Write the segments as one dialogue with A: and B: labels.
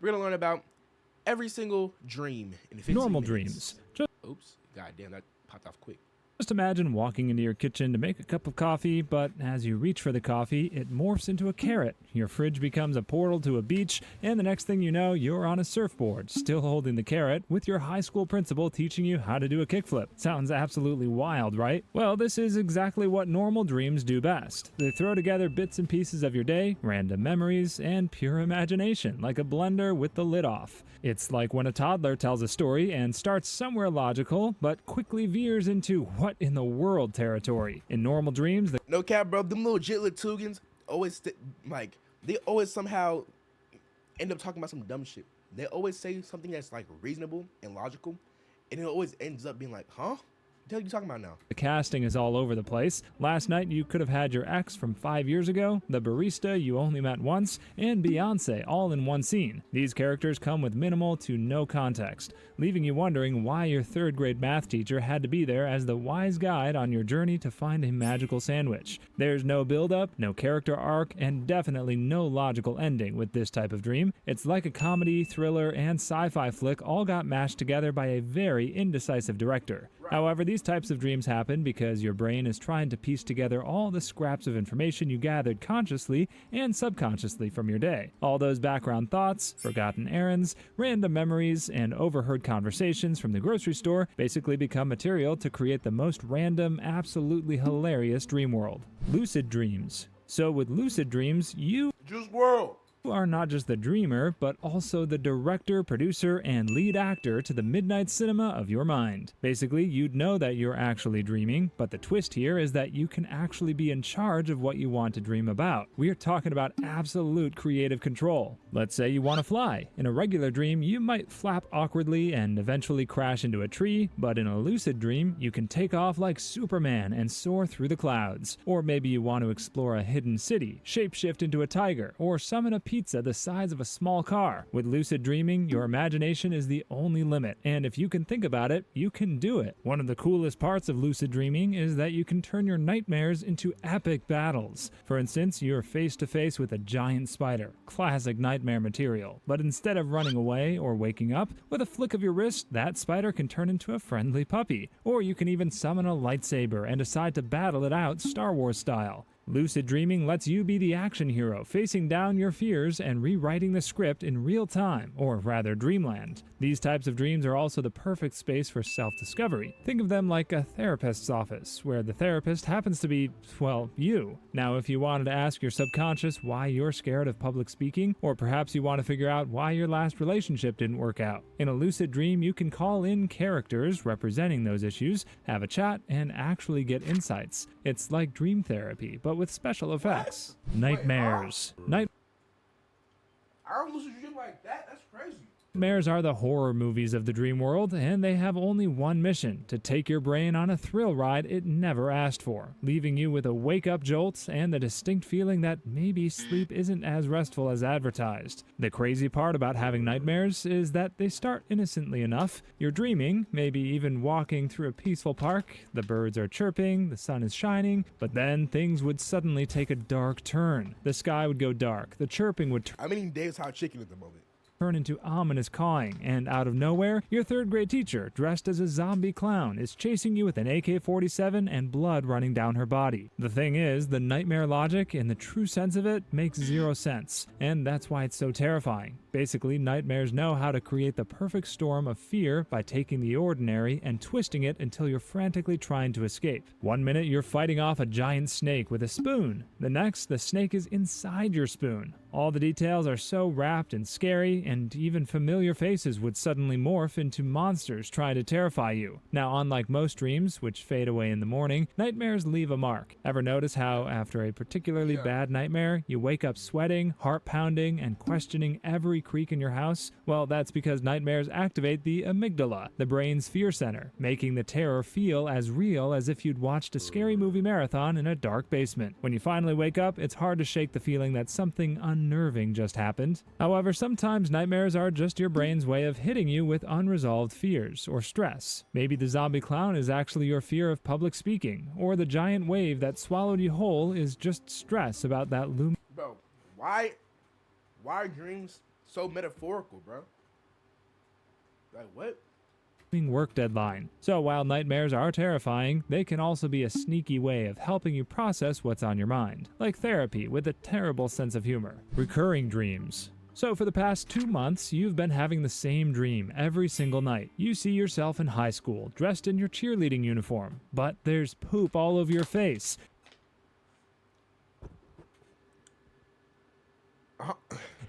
A: We're gonna learn about every single dream in 15
B: Normal
A: minutes.
B: dreams.
A: Oops, goddamn, that popped off quick.
B: Just imagine walking into your kitchen to make a cup of coffee, but as you reach for the coffee, it morphs into a carrot. Your fridge becomes a portal to a beach, and the next thing you know, you're on a surfboard, still holding the carrot, with your high school principal teaching you how to do a kickflip. Sounds absolutely wild, right? Well, this is exactly what normal dreams do best. They throw together bits and pieces of your day, random memories, and pure imagination, like a blender with the lid off. It's like when a toddler tells a story and starts somewhere logical, but quickly veers into what in the world territory. In normal dreams, the
A: No cap, bro. Them little jitlet Tugans always they always somehow end up talking about some dumb shit. They always say something that's like reasonable and logical, and it always ends up being like, huh? What the hell are you talking about now?
B: The casting is all over the place. Last night you could have had your ex from 5 years ago, the barista you only met once, and Beyonce all in one scene. These characters come with minimal to no context, leaving you wondering why your third grade math teacher had to be there as the wise guide on your journey to find a magical sandwich. There's no build-up, no character arc, and definitely no logical ending with this type of dream. It's like a comedy, thriller, and sci-fi flick all got mashed together by a very indecisive director. However, these types of dreams happen because your brain is trying to piece together all the scraps of information you gathered consciously and subconsciously from your day. All those background thoughts, forgotten errands, random memories, and overheard conversations from the grocery store basically become material to create the most random, absolutely hilarious dream world. Lucid dreams. So with lucid dreams, you
A: Juice World.
B: are not just the dreamer, but also the director, producer, and lead actor to the midnight cinema of your mind. Basically, you'd know that you're actually dreaming, but the twist here is that you can actually be in charge of what you want to dream about. We are talking about absolute creative control. Let's say you want to fly. In a regular dream, you might flap awkwardly and eventually crash into a tree, but in a lucid dream, you can take off like Superman and soar through the clouds. Or maybe you want to explore a hidden city, shapeshift into a tiger, or summon a pizza the size of a small car. With lucid dreaming, your imagination is the only limit, and if you can think about it, you can do it. One of the coolest parts of lucid dreaming is that you can turn your nightmares into epic battles. For instance, you're face to face with a giant spider, classic nightmare material, but instead of running away or waking up, with a flick of your wrist, that spider can turn into a friendly puppy. Or you can even summon a lightsaber and decide to battle it out Star Wars style. Lucid dreaming lets you be the action hero, facing down your fears and rewriting the script in real time, or rather dreamland. These types of dreams are also the perfect space for self-discovery. Think of them like a therapist's office, where the therapist happens to be, well, you. Now, if you wanted to ask your subconscious why you're scared of public speaking, or perhaps you want to figure out why your last relationship didn't work out, in a lucid dream you can call in characters representing those issues, have a chat, and actually get insights. It's like dream therapy, but with special effects. Nightmares.
A: I don't listen to shit like that. That's crazy.
B: Nightmares are the horror movies of the dream world, and they have only one mission: to take your brain on a thrill ride it never asked for, leaving you with a wake-up jolt and the distinct feeling that maybe sleep isn't as restful as advertised. The crazy part about having nightmares is that they start innocently enough. You're dreaming, maybe even walking through a peaceful park, the birds are chirping, the sun is shining, but then things would suddenly take a dark turn. The sky would go dark, the chirping would
A: I'm eating Dave's hot chicken at the moment.
B: turn into ominous cawing, and out of nowhere, your third grade teacher, dressed as a zombie clown, is chasing you with an AK-47 and blood running down her body. The thing is, the nightmare logic, in the true sense of it, makes zero sense, and that's why it's so terrifying. Basically, nightmares know how to create the perfect storm of fear by taking the ordinary and twisting it until you're frantically trying to escape. One minute you're fighting off a giant snake with a spoon. The next, the snake is inside your spoon. All the details are so wrapped and scary, and even familiar faces would suddenly morph into monsters trying to terrify you. Now, unlike most dreams, which fade away in the morning, nightmares leave a mark. Ever notice how, after a particularly bad nightmare, you wake up sweating, heart pounding, and questioning every creak in your house? Well, that's because nightmares activate the amygdala, the brain's fear center, making the terror feel as real as if you'd watched a scary movie marathon in a dark basement. When you finally wake up, it's hard to shake the feeling that something unnerving just happened. However, sometimes nightmares are just your brain's way of hitting you with unresolved fears or stress. Maybe the zombie clown is actually your fear of public speaking, or the giant wave that swallowed you whole is just stress about that looming.
A: Bro, why are dreams so metaphorical, bro. Like what?
B: Work deadline. So while nightmares are terrifying, they can also be a sneaky way of helping you process what's on your mind, like therapy with a terrible sense of humor. Recurring dreams. So for the past 2 months, you've been having the same dream every single night. You see yourself in high school, dressed in your cheerleading uniform, but there's poop all over your face.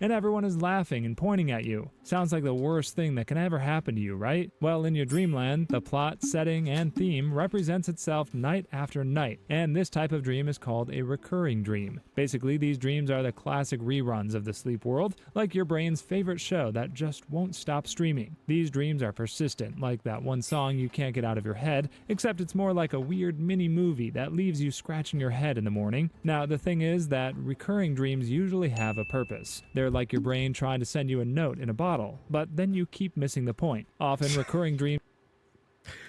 B: And everyone is laughing and pointing at you. Sounds like the worst thing that can ever happen to you, right? Well, in your dreamland, the plot, setting, and theme represents itself night after night, and this type of dream is called a recurring dream. Basically, these dreams are the classic reruns of the sleep world, like your brain's favorite show that just won't stop streaming. These dreams are persistent, like that one song you can't get out of your head, except it's more like a weird mini movie that leaves you scratching your head in the morning. Now, the thing is that recurring dreams usually have a purpose. They're like your brain trying to send you a note in a bottle, but then you keep missing the point. Often, recurring dreams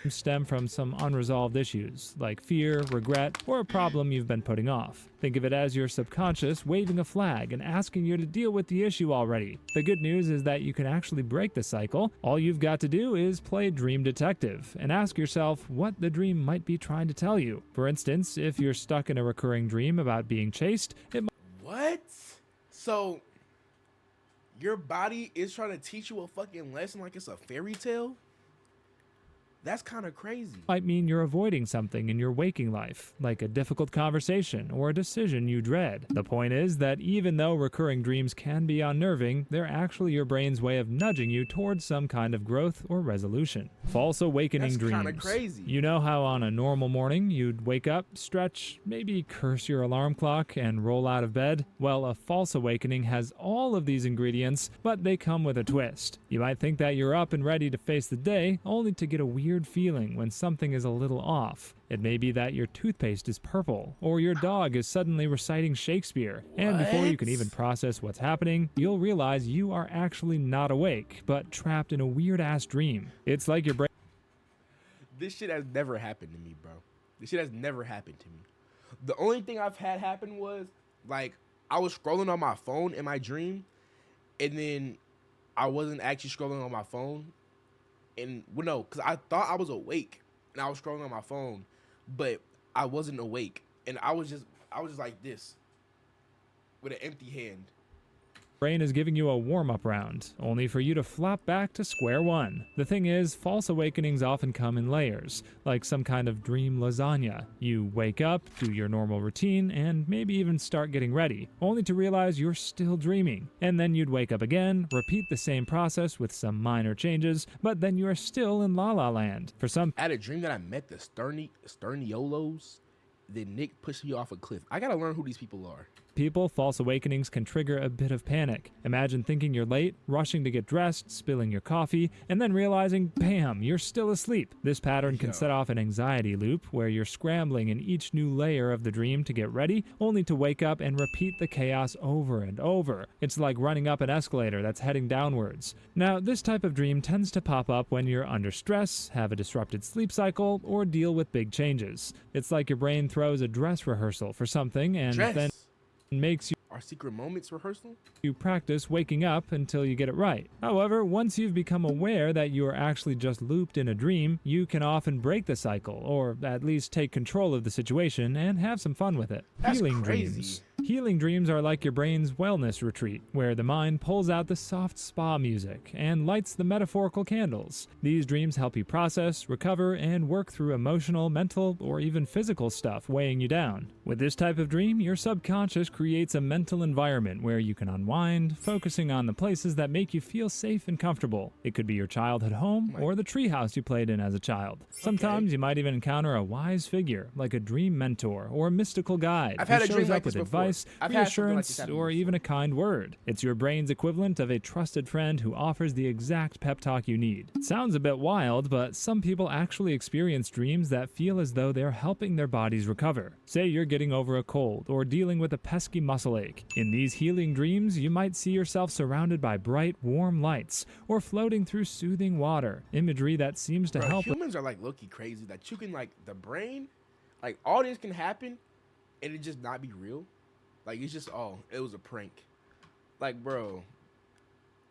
B: stem from some unresolved issues, like fear, regret, or a problem you've been putting off. Think of it as your subconscious waving a flag and asking you to deal with the issue already. The good news is that you can actually break the cycle. All you've got to do is play Dream Detective and ask yourself what the dream might be trying to tell you. For instance, if you're stuck in a recurring dream about being chased, it
A: What? So your body is trying to teach you a fucking lesson like it's a fairy tale? That's kind of crazy.
B: might mean you're avoiding something in your waking life, like a difficult conversation or a decision you dread. The point is that even though recurring dreams can be unnerving, they're actually your brain's way of nudging you towards some kind of growth or resolution. False awakening
A: That's kinda
B: dreams.
A: crazy.
B: You know how on a normal morning you'd wake up, stretch, maybe curse your alarm clock, and roll out of bed? Well, a false awakening has all of these ingredients, but they come with a twist. You might think that you're up and ready to face the day, only to get a weird feeling when something is a little off. It may be that your toothpaste is purple, or your dog is suddenly reciting Shakespeare. And before you can even process what's happening, you'll realize you are actually not awake, but trapped in a weird-ass dream. It's like your brain
A: This shit has never happened to me, bro. This shit has never happened to me. The only thing I've had happen was, like, I was scrolling on my phone in my dream, and then I wasn't actually scrolling on my phone. And, well, no, because I thought I was awake, and I was scrolling on my phone, but I wasn't awake. And I was just like this, with an empty hand.
B: brain is giving you a warm-up round, only for you to flop back to square one. The thing is, false awakenings often come in layers, like some kind of dream lasagna. You wake up, do your normal routine, and maybe even start getting ready, only to realize you're still dreaming. And then you'd wake up again, repeat the same process with some minor changes, but then you are still in La La Land. For some
A: I had a dream that I met the Sterniolos. Then Nick pushed me off a cliff. I gotta learn who these people are.
B: people, false awakenings can trigger a bit of panic. Imagine thinking you're late, rushing to get dressed, spilling your coffee, and then realizing, bam, you're still asleep. This pattern can set off an anxiety loop where you're scrambling in each new layer of the dream to get ready, only to wake up and repeat the chaos over and over. It's like running up an escalator that's heading downwards. Now, this type of dream tends to pop up when you're under stress, have a disrupted sleep cycle, or deal with big changes. It's like your brain throws a dress rehearsal for something and then makes you
A: Our secret moments rehearsal?
B: You practice waking up until you get it right. However, once you've become aware that you are actually just looped in a dream, you can often break the cycle, or at least take control of the situation and have some fun with it.
A: That's
B: Healing
A: crazy.
B: dreams. Healing dreams are like your brain's wellness retreat, where the mind pulls out the soft spa music and lights the metaphorical candles. These dreams help you process, recover, and work through emotional, mental, or even physical stuff weighing you down. With this type of dream, your subconscious creates a mental environment where you can unwind, focusing on the places that make you feel safe and comfortable. It could be your childhood home or the treehouse you played in as a child. Sometimes you might even encounter a wise figure, like a dream mentor or a mystical guide
A: I've
B: who
A: had a
B: shows
A: dream like
B: up with
A: this before.
B: advice,
A: I've had something like this
B: reassurance,
A: happen
B: or
A: before.
B: even a kind word. It's your brain's equivalent of a trusted friend who offers the exact pep talk you need. It sounds a bit wild, but some people actually experience dreams that feel as though they're helping their bodies recover. Say you're getting over a cold or dealing with a pesky muscle ache. In these healing dreams, you might see yourself surrounded by bright, warm lights or floating through soothing water, imagery that seems to
A: Bro,
B: help
A: humans are like low-key crazy that you can, like, the brain, like, all this can happen and it just not be real. Like, it's just, oh, it was a prank. Like, bro,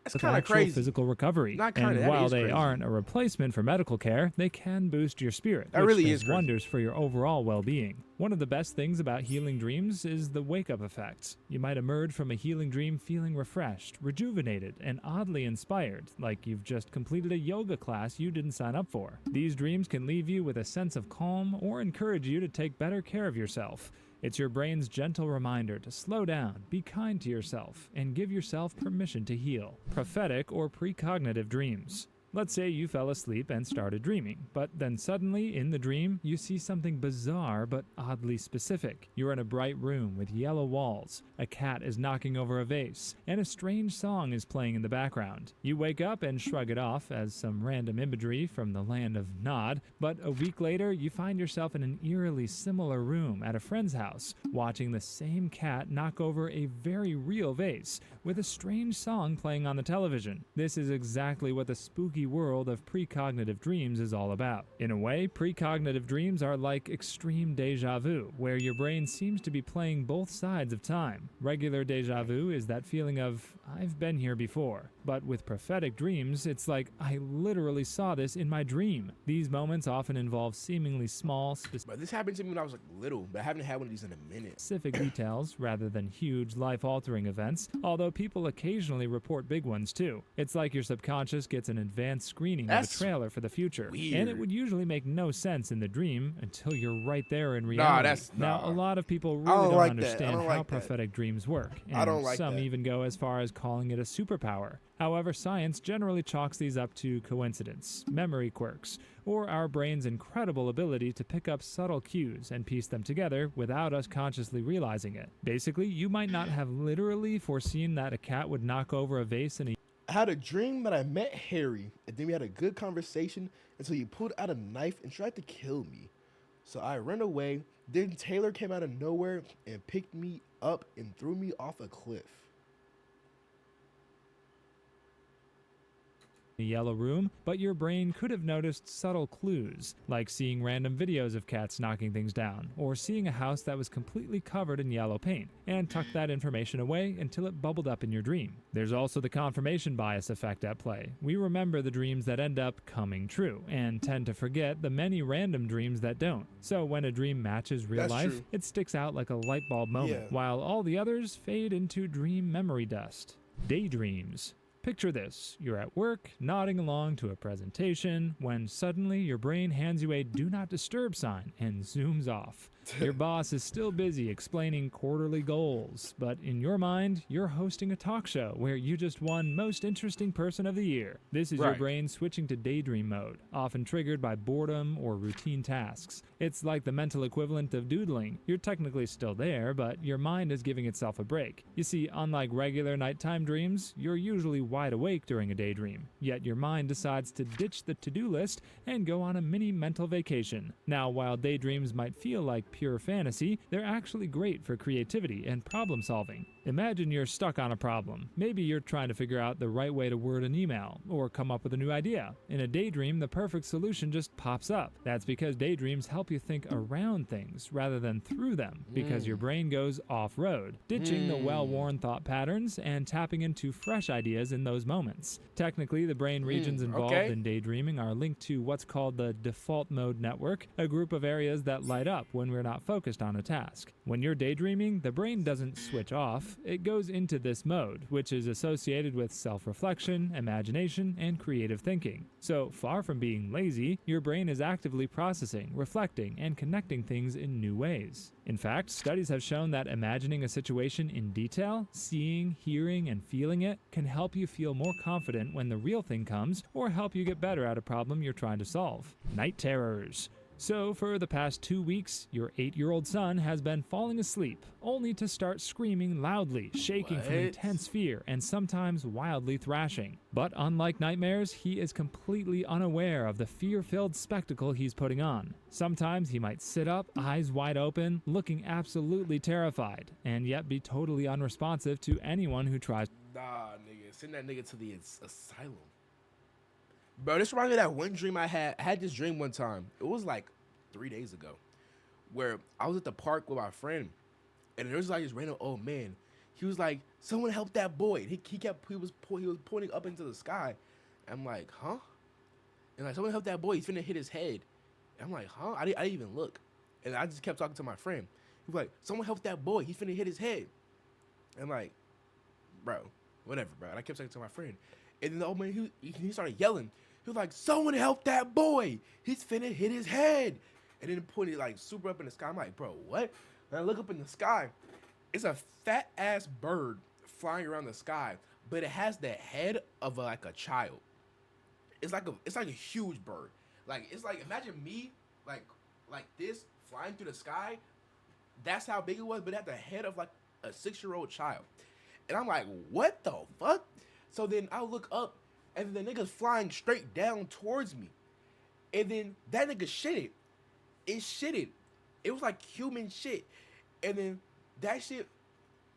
A: That's
B: with
A: kind of
B: actual
A: crazy.
B: physical recovery.
A: Not kind of.
B: And
A: That
B: while
A: is
B: they
A: crazy.
B: aren't a replacement for medical care, they can boost your spirit,
A: That
B: which
A: really
B: does
A: is crazy.
B: wonders for your overall well-being. One of the best things about healing dreams is the wake-up effect. You might emerge from a healing dream feeling refreshed, rejuvenated, and oddly inspired, like you've just completed a yoga class you didn't sign up for. These dreams can leave you with a sense of calm or encourage you to take better care of yourself. It's your brain's gentle reminder to slow down, be kind to yourself, and give yourself permission to heal. Prophetic or precognitive dreams. Let's say you fell asleep and started dreaming, but then suddenly, in the dream, you see something bizarre but oddly specific. You're in a bright room with yellow walls, a cat is knocking over a vase, and a strange song is playing in the background. You wake up and shrug it off as some random imagery from the land of Nod, but a week later, you find yourself in an eerily similar room at a friend's house, watching the same cat knock over a very real vase, with a strange song playing on the television. This is exactly what the spooky world of precognitive dreams is all about. In a way, precognitive dreams are like extreme deja vu, where your brain seems to be playing both sides of time. Regular deja vu is that feeling of, I've been here before. But with prophetic dreams, it's like, I literally saw this in my dream. These moments often involve seemingly small,
A: But this happened to me when I was like little, but I haven't had one of these in a minute.
B: specific details rather than huge life-altering events, although people occasionally report big ones too. It's like your subconscious gets an advanced screening
A: That's
B: of a trailer for the future.
A: weird.
B: And it would usually make no sense in the dream until you're right there in reality. Now, a lot of people really
A: don't
B: don't
A: like that. I
B: understand
A: don't
B: how
A: like that.
B: prophetic dreams work, and
A: I don't like
B: some
A: that.
B: even go as far as calling it a superpower. However, science generally chalks these up to coincidence, memory quirks, or our brain's incredible ability to pick up subtle cues and piece them together without us consciously realizing it. Basically, you might not have literally foreseen that a cat would knock over a vase in a
A: I had a dream that I met Harry, and then we had a good conversation until he pulled out a knife and tried to kill me. So I ran away. Then Taylor came out of nowhere and picked me up and threw me off a cliff.
B: yellow room, but your brain could have noticed subtle clues, like seeing random videos of cats knocking things down, or seeing a house that was completely covered in yellow paint, and tuck that information away until it bubbled up in your dream. There's also the confirmation bias effect at play. We remember the dreams that end up coming true, and tend to forget the many random dreams that don't. So when a dream matches real
A: That's
B: life,
A: true.
B: it sticks out like a light bulb moment,
A: Yeah.
B: while all the others fade into dream memory dust. Daydreams. Picture this. You're at work, nodding along to a presentation, when suddenly your brain hands you a do not disturb sign and zooms off. Your boss is still busy explaining quarterly goals, but in your mind, you're hosting a talk show where you just won Most Interesting Person of the Year. This is your
A: Right.
B: brain switching to daydream mode, often triggered by boredom or routine tasks. It's like the mental equivalent of doodling. You're technically still there, but your mind is giving itself a break. You see, unlike regular nighttime dreams, you're usually wide awake during a daydream, yet your mind decides to ditch the to-do list and go on a mini mental vacation. Now, while daydreams might feel like pure fantasy, they're actually great for creativity and problem solving. Imagine you're stuck on a problem. Maybe you're trying to figure out the right way to word an email or come up with a new idea. In a daydream, the perfect solution just pops up. That's because daydreams help you think around things rather than through them, because your brain goes off-road, ditching the well-worn thought patterns and tapping into fresh ideas in those moments. Technically, the brain regions involved
A: okay.
B: in daydreaming are linked to what's called the default mode network, a group of areas that light up when we're not focused on a task. When you're daydreaming, the brain doesn't switch off, it goes into this mode, which is associated with self-reflection, imagination, and creative thinking. So, far from being lazy, your brain is actively processing, reflecting, and connecting things in new ways. In fact, studies have shown that imagining a situation in detail, seeing, hearing, and feeling it, can help you feel more confident when the real thing comes, or help you get better at a problem you're trying to solve. Night terrors. So, for the past 2 weeks, your 8-year-old son has been falling asleep, only to start screaming loudly, shaking from
A: What?
B: intense fear, and sometimes wildly thrashing. But unlike nightmares, he is completely unaware of the fear-filled spectacle he's putting on. Sometimes he might sit up, eyes wide open, looking absolutely terrified, and yet be totally unresponsive to anyone who tries.
A: Nah, nigga. Send that nigga to the asylum. Bro, this reminds me of that one dream I had. I had this dream one time. It was like 3 days ago, where I was at the park with my friend, and there was like this random old man. he was like, "Someone help that boy." He was pointing up into the sky. I'm like, huh? And like, someone help that boy. He's finna hit his head. And I'm like, huh? I didn't even look. And I just kept talking to my friend. He was like, "Someone help that boy. He's finna hit his head." And I'm like, bro, whatever, bro. And I kept talking to my friend. And then the old man, he started yelling. He was like, "Someone help that boy. He's finna hit his head." And then pointed like super up in the sky. I'm like, bro, what? And I look up in the sky. It's a fat ass bird flying around the sky, but it has the head of like a child. It's like a huge bird. Like it's like imagine me like this flying through the sky. That's how big it was, but it had the head of like a 6-year-old child. And I'm like, what the fuck? So then I look up, and the nigga's flying straight down towards me. And then that nigga shitted. It shitted. It was like human shit. And then that shit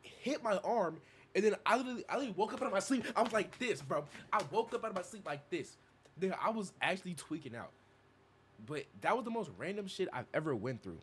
A: hit my arm. And then I literally woke up out of my sleep. I was like this, bro. I woke up out of my sleep like this. Then I was actually tweaking out. But that was the most random shit I've ever went through.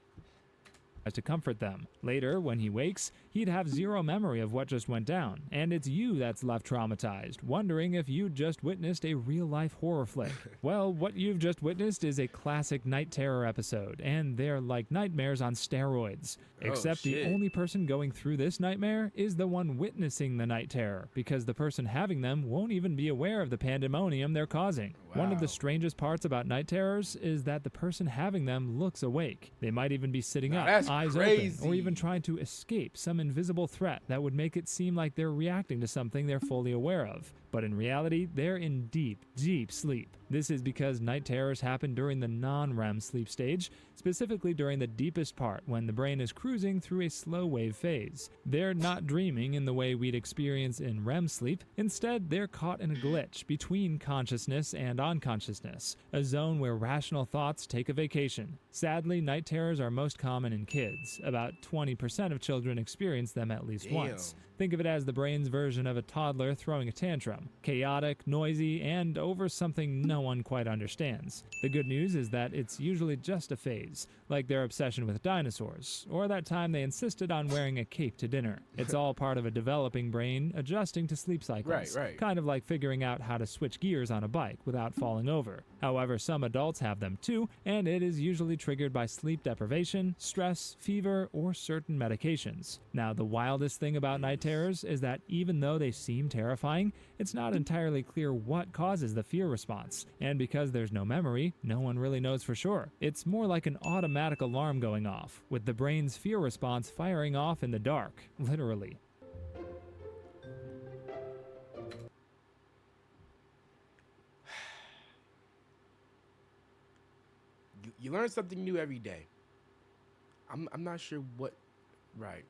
B: To comfort them. Later, when he wakes, he'd have zero memory of what just went down, and it's you that's left traumatized, wondering if you just witnessed a real-life horror flick. Well, what you've just witnessed is a classic night terror episode, and they're like nightmares on steroids. Except the only person going through this nightmare is the one witnessing the night terror, because the person having them won't even be aware of the pandemonium they're causing.
A: Wow.
B: One of the strangest parts about night terrors is that the person having them looks awake. They might even be sitting up, eyes open, or even trying to escape some invisible threat that would make it seem like they're reacting to something they're fully aware of. But in reality, they're in deep, deep sleep. This is because night terrors happen during the non-REM sleep stage, specifically during the deepest part when the brain is cruising through a slow wave phase. They're not dreaming in the way we'd experience in REM sleep. Instead, they're caught in a glitch between consciousness and unconsciousness, a zone where rational thoughts take a vacation. Sadly, night terrors are most common in kids. About 20% of children experience them at least once. Think of it as the brain's version of a toddler throwing a tantrum. Chaotic, noisy, and over something no one quite understands. The good news is that it's usually just a phase, like their obsession with dinosaurs, or that time they insisted on wearing a cape to dinner. It's all part of a developing brain adjusting to sleep cycles.
A: Right.
B: Kind of like figuring out how to switch gears on a bike without falling over. However, some adults have them too, and it is usually triggered by sleep deprivation, stress, fever, or certain medications. Now, the wildest thing about night terrors is that even though they seem terrifying, it's not entirely clear what causes the fear response, and because there's no memory, no one really knows for sure. It's more like an automatic alarm going off, with the brain's fear response firing off in the dark, literally.
A: You learn something new every day. I'm not sure what. Right.